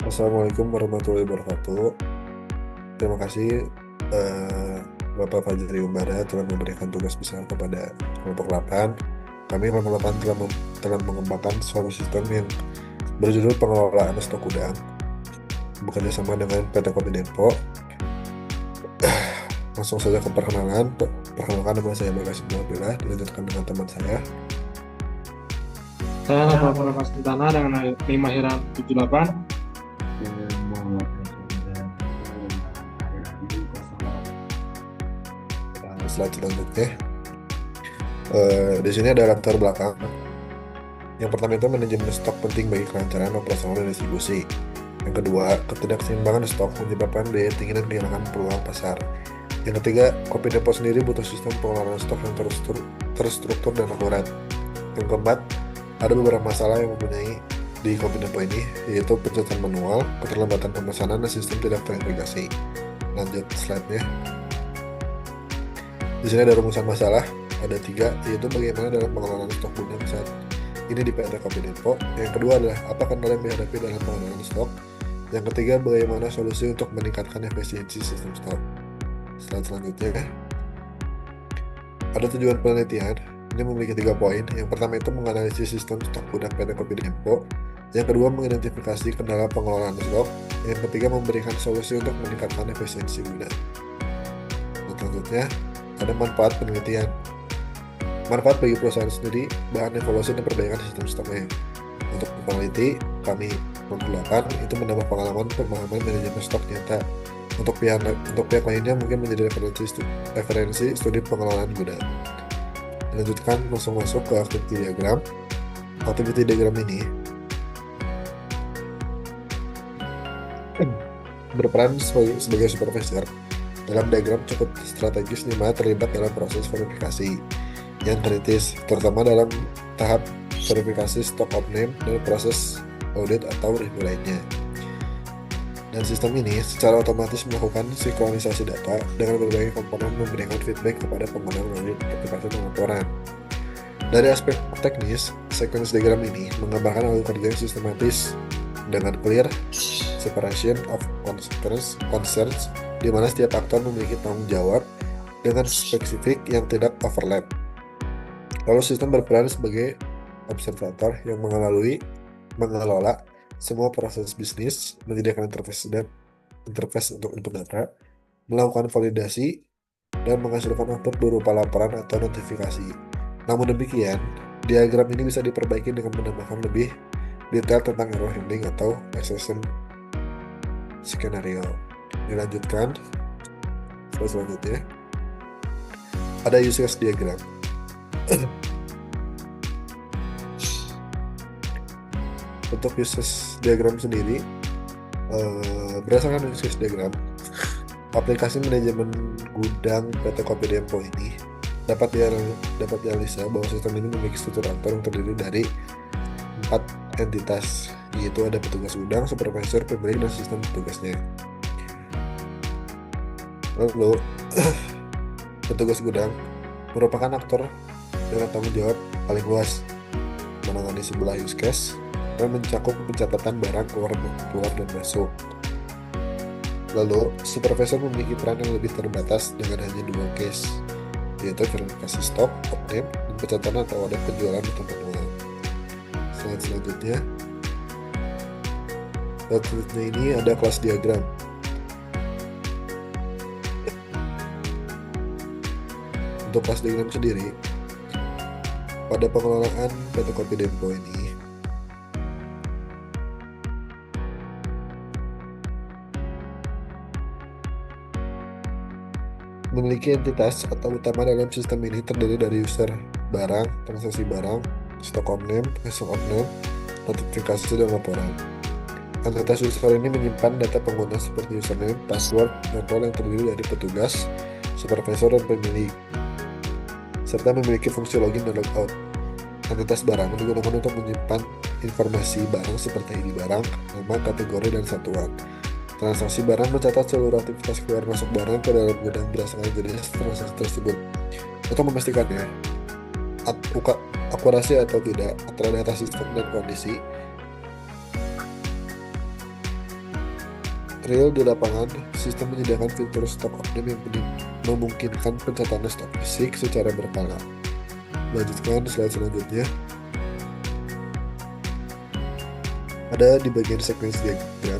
Assalamualaikum warahmatullahi wabarakatuh. Terima kasih eh, Bapak Fajri Umbara telah memberikan tugas besar kepada kelompok 8. Kami kelompok 8 telah mengembangkan suatu sistem yang berjudul pengelolaan stok gudang bekerja sama dengan PT Kopi Depok. Langsung saja ke perkenalan. Perkenalkan nama saya Bagasi Abdullah, dilanjutkan dengan teman saya. Saya laporan Tanah dengan lima Hiram 78. Slide selanjutnya. Di sini ada latar belakang. Yang pertama itu manajemen stok penting bagi kelancaran operasional dan distribusi. Yang kedua, ketidakseimbangan stok menyebabkan biaya tinggi dan kehilangan peluang pasar. Yang ketiga, Kopi Depot sendiri butuh sistem pengelolaan stok yang terstruktur dan akurat. Yang keempat, ada beberapa masalah yang mempunyai di Kopi Depot ini, yaitu pencatatan manual, keterlambatan pemesanan, dan sistem tidak terintegrasi. Lanjut slide-nya. Di sini ada rumusan masalah, ada 3, yaitu bagaimana dalam pengelolaan stok gudang saat ini di PT Kopi Depot. Yang kedua adalah apa kendala yang dihadapi dalam pengelolaan stok. Yang ketiga, bagaimana solusi untuk meningkatkan efisiensi sistem stok. Slide selanjutnya, ada tujuan penelitian. Ini memiliki 3 poin. Yang pertama itu menganalisis sistem stok gudang PT Kopi Depot. Yang kedua, mengidentifikasi kendala pengelolaan stok. Yang ketiga, memberikan solusi untuk meningkatkan efisiensi gudang. Dan selanjutnya, ada manfaat penelitian. Manfaat bagi perusahaan sendiri, bahan evaluasi dan perbaikan sistem stoknya. Untuk peneliti, kami menggunakan itu menambah pengalaman pemahaman manajemen stok nyata. Untuk pihak lainnya mungkin menjadi referensi studi pengelolaan gudang. Dilanjutkan langsung masuk ke activity diagram. Activity diagram ini berperan sebagai supervisor. Dalam diagram cukup strategis di mana terlibat dalam proses verifikasi yang kritis, terutama dalam tahap verifikasi stok off-name dan proses audit atau review lainnya. Dan sistem ini secara otomatis melakukan sinkronisasi data dengan berbagai komponen memberikan feedback kepada pengguna melalui aplikasi dan laporan. Dari aspek teknis, sequence diagram ini menggambarkan alur kerja yang sistematis dengan clear separation of concerns, di mana setiap aktor memiliki tanggung jawab dengan spesifik yang tidak overlap. Lalu sistem berperan sebagai observator yang mengelola semua proses bisnis, menyediakan interface untuk input data, melakukan validasi, dan menghasilkan output berupa laporan atau notifikasi. Namun demikian, diagram ini bisa diperbaiki dengan menambahkan lebih detail tentang error handling atau exception skenario. Dilanjutkan, selanjutnya ada use case diagram. Untuk use case diagram sendiri, berdasarkan use case diagram, aplikasi manajemen gudang PT Kopi Depot ini dapat dianalisa bahwa sistem ini memiliki struktur aktor yang terdiri dari 4 entitas, yaitu ada petugas gudang, supervisor, pemilik, dan sistem petugasnya. Lalu, petugas gudang merupakan aktor dengan tanggung jawab paling luas, menangani sebelah use case dan mencakup pencatatan barang keluar dan masuk. Lalu, supervisor memiliki peran yang lebih terbatas dengan hanya 2 case, yaitu verifikasi stok, off-name, dan pencatatan atau ada penjualan di tempat uang. Selanjutnya ini ada kelas diagram. Untuk kelas diagram sendiri, pada pengelolaan PT Kopi Depot ini, memiliki entitas atau utama dalam sistem ini terdiri dari user, barang, transaksi barang, stok on-name, hasil on-name, notifikasi, dan laporan. Entitas user ini menyimpan data pengguna seperti username, password, dan role yang terdiri dari petugas, supervisor, dan pemilik, serta memiliki fungsi login dan logout. Entitas barang digunakan untuk menyimpan informasi barang seperti ID barang, nama, kategori, dan satuan. Transaksi barang mencatat seluruh aktivitas keluar masuk barang ke dalam gudang berdasarkan jenis transaksi tersebut. Untuk memastikannya akurasi atau tidak antara data sistem dan kondisi, Real di lapangan, sistem menyediakan fitur stok opname yang memungkinkan pencatatan stok fisik secara berkala. Lanjutkan slide selanjutnya. Ada di bagian sequence diagram.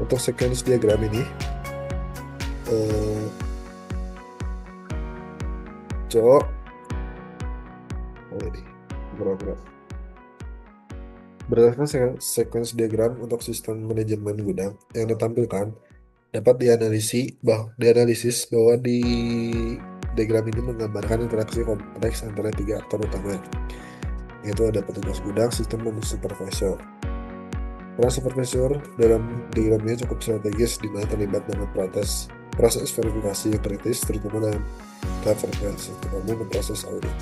Untuk sequence diagram ini, cok, ini program. Berdasarkan sequence diagram untuk sistem manajemen gudang yang ditampilkan dapat dianalisis bahwa di diagram ini menggambarkan interaksi kompleks antara tiga aktor utama, yaitu ada petugas gudang, sistem, dan supervisor. Peran supervisor dalam diagram ini cukup strategis, di mana terlibat dalam proses verifikasi yang kritis, terutama dalam tahap verifikasi umum dan proses audit.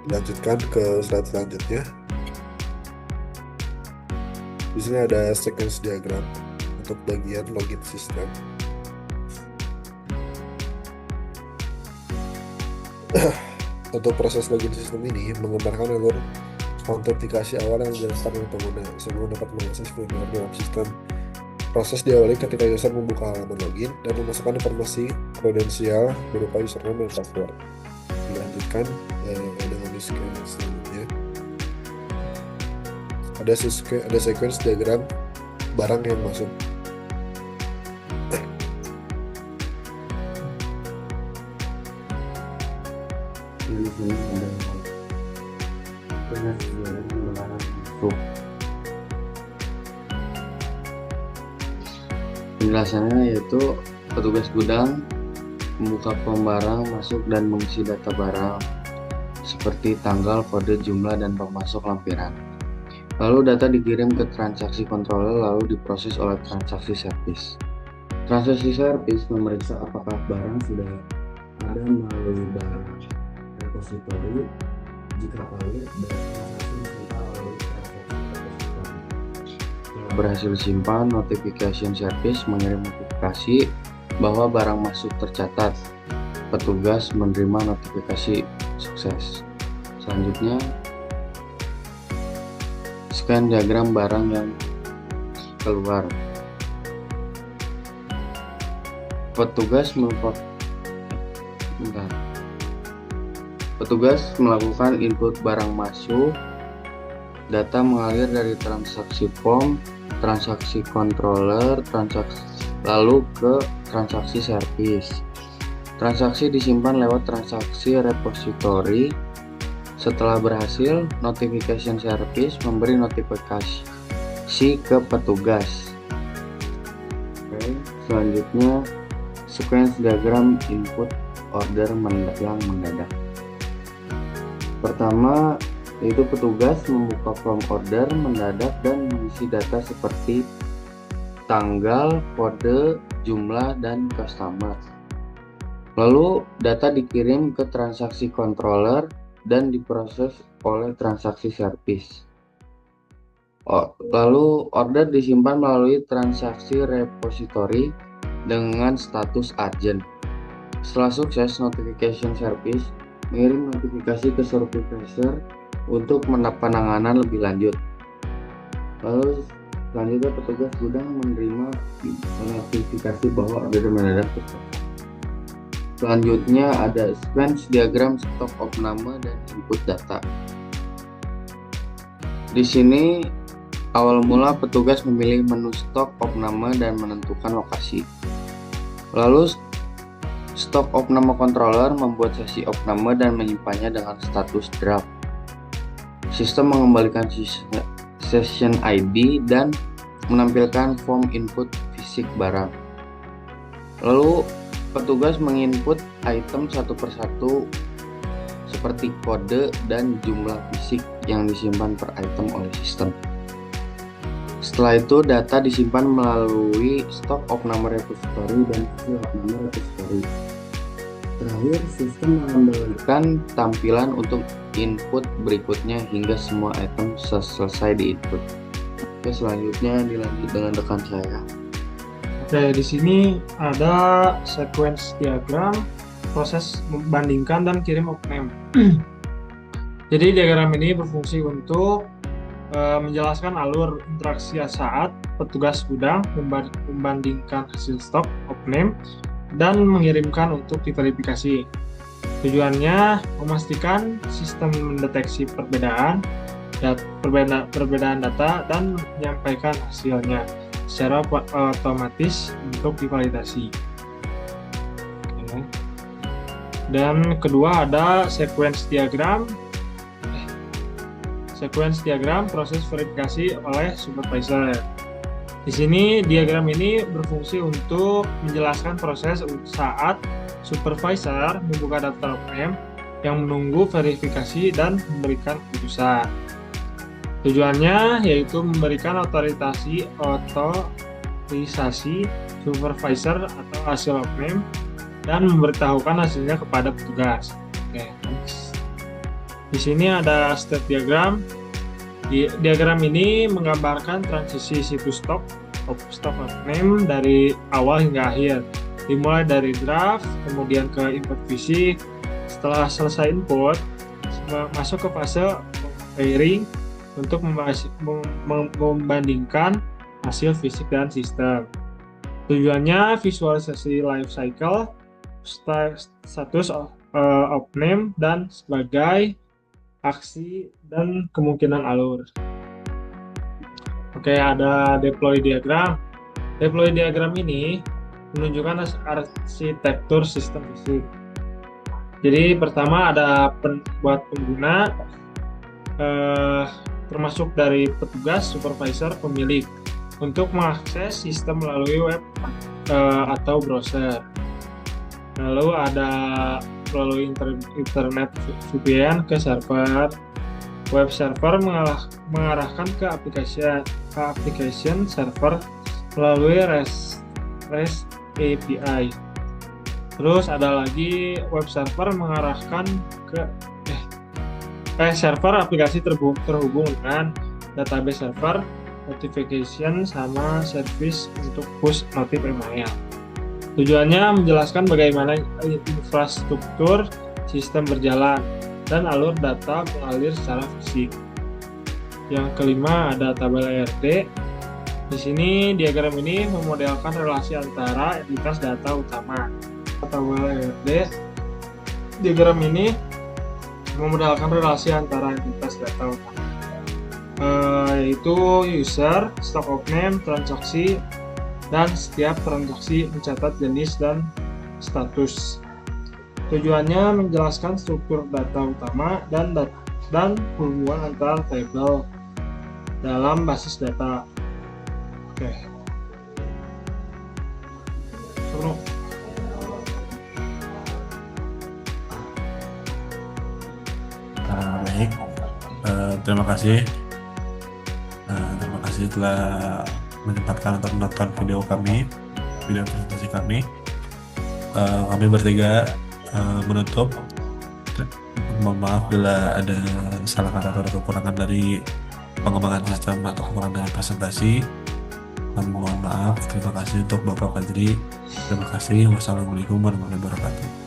Lanjutkan ke slide selanjutnya. Di sini ada sequence diagram untuk bagian login sistem. Untuk proses login sistem ini menggambarkan alur autentikasi awal yang dilakukan oleh pengguna sebelum dapat mengakses firmware dalam sistem. Proses diawali ketika user membuka halaman login dan memasukkan informasi kredensial berupa username dan password. Dilanjutkan dengan sequence selanjutnya. Ada sequence diagram barang yang masuk. Di sini ada barang masuk. Penjelasannya yaitu petugas gudang membuka form barang masuk dan mengisi data barang seperti tanggal, kode, jumlah, dan pemasok lampiran. Lalu data dikirim ke transaksi controller lalu diproses oleh transaksi service. Transaksi service memeriksa apakah barang sudah ada melalui barang repository. Jika valid, dan transaksi disimpan melalui transaksi repository. Setelah berhasil disimpan, notification service mengirim notifikasi bahwa barang masuk tercatat. Petugas menerima notifikasi sukses. Selanjutnya, scan diagram barang yang keluar. Petugas melakukan input barang masuk. Data mengalir dari transaksi form, transaksi controller, lalu ke transaksi service. Transaksi disimpan lewat transaksi repository. Setelah berhasil, notification service memberi notifikasi ke petugas. Oke, selanjutnya sequence diagram input order yang mendadak. Pertama, yaitu petugas membuka form order mendadak dan mengisi data seperti tanggal, kode, jumlah, dan customer. Lalu data dikirim ke transaksi controller dan diproses oleh transaksi service. Lalu order disimpan melalui transaksi repository dengan status urgent. Setelah sukses, notification service mengirim notifikasi ke supervisor untuk penanganan lebih lanjut. Lalu selanjutnya petugas gudang menerima notifikasi bahwa order mendadak tercatat. Selanjutnya ada sequence diagram stok opname dan input data. Di sini awal mula petugas memilih menu stok opname dan menentukan lokasi. Lalu stok opname controller membuat sesi opname dan menyimpannya dengan status draft. Sistem mengembalikan session ID dan menampilkan form input fisik barang. Lalu petugas menginput item satu persatu seperti kode dan jumlah fisik yang disimpan per item oleh sistem. Setelah itu data disimpan melalui stok opname repository dan sesi opname repository. Terakhir, sistem mengembalikan tampilan untuk input berikutnya hingga semua item selesai di input. Oke, selanjutnya dilanjut dengan rekan saya. Oke, di sini ada sequence diagram proses membandingkan dan kirim opname. Jadi diagram ini berfungsi untuk menjelaskan alur interaksi saat petugas gudang membandingkan hasil stok opname dan mengirimkan untuk diverifikasi. Tujuannya memastikan sistem mendeteksi perbedaan data dan menyampaikan hasilnya secara otomatis untuk divalidasi. Oke. Dan kedua ada sequence diagram proses verifikasi oleh supervisor. Di sini diagram ini berfungsi untuk menjelaskan proses saat supervisor membuka daftar opname yang menunggu verifikasi dan memberikan keputusan. Tujuannya yaitu memberikan otorisasi supervisor atau hasil opname dan memberitahukan hasilnya kepada petugas. Oke, next. Di sini ada step diagram. Diagram ini menggambarkan transisi situs stok opname dari awal hingga akhir. Dimulai dari draft, kemudian ke input fisik. Setelah selesai input, masuk ke fase comparing untuk membandingkan hasil fisik dan sistem. Tujuannya visualisasi life cycle, status opname, dan sebagai aksi dan kemungkinan alur. Oke, ada deploy diagram. Deploy diagram ini menunjukkan arsitektur sistem fisik. Jadi pertama ada buat pengguna, termasuk dari petugas, supervisor, pemilik, untuk mengakses sistem melalui web atau browser. Lalu ada melalui internet VPN ke server. Web server mengarahkan ke application server melalui REST API. Terus ada lagi web server mengarahkan ke server aplikasi terhubung dengan database server, notification, sama service untuk push notif email. Tujuannya menjelaskan bagaimana infrastruktur sistem berjalan dan alur data mengalir secara fisik. Yang kelima ada tabel ERD. Di sini diagram ini memodelkan relasi antara entitas data utama. Tabel ERD. Diagram ini memodelkan relasi antara entitas data utama, yaitu user, stock opname, transaksi, dan setiap transaksi mencatat jenis dan status. Tujuannya menjelaskan struktur data utama dan hubungan antar tabel dalam basis data. Oke. Baik, terima kasih. Terima kasih telah menyempatkan untuk menonton video presentasi kami. Kami bertiga menutup. Mohon maaf bila ada salah kata atau kekurangan dari pengembangan sistem atau kekurangan dari presentasi. Kami mohon maaf. Terima kasih untuk Bapak Fadri. Terima kasih. Wassalamualaikum warahmatullahi wabarakatuh.